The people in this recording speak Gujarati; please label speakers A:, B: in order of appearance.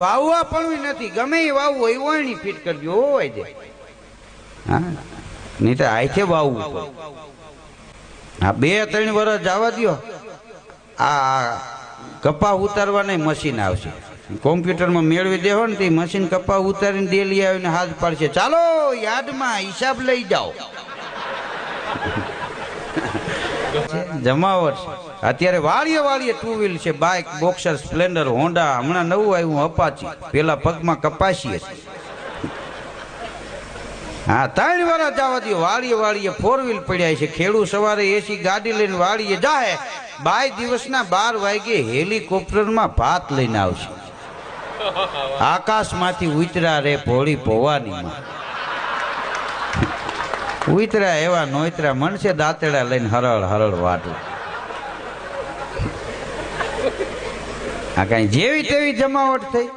A: વાવવા પણ નથી, ગમે એ વાવવું હોય વળણી ફીટ કરજો હોય છે. હા, નહીં તો આયથે વાવવું. હા, 2-3 વર્ષ જવા દો, આ કપા ઉતારવાના મશીન આવશે. કોમ્પ્યુટરમાં મેળવી દેવો ને તે મશીન કપા ઉતારીને ડેલી આવીને હાથ પાડશે, ચાલો યાદમાં હિસાબ લઈ જાઓ. જમાવટ અત્યારે વાળીએ વાળીએ 2 વ્હીલ છે, બાઇક, બોક્સર, સ્પ્લેન્ડર, હોન્ડા, હમણાં નવું આવ્યું અપાચી, પેલા પગમાં કપાસી હતી. હા, 3 વર્ષ જવા દો, વાળીએ વાળીએ 4 વ્હીલ પડ્યા છે. ખેડૂત સવારે એસી ગાડી લઈને વાળીએ જાય, 22 દિવસના 12 વાગે હેલિકોપ્ટરમાં ભાત લઈને આવશે. આકાશમાંથી ઉતરા રે ભોળી ભવાની ઉતરા એવા નોતરા મનશે દાંતડા લઈને હરળ હરળ વાટું. આ કઈ જેવી તેવી જમાવટ થઈ.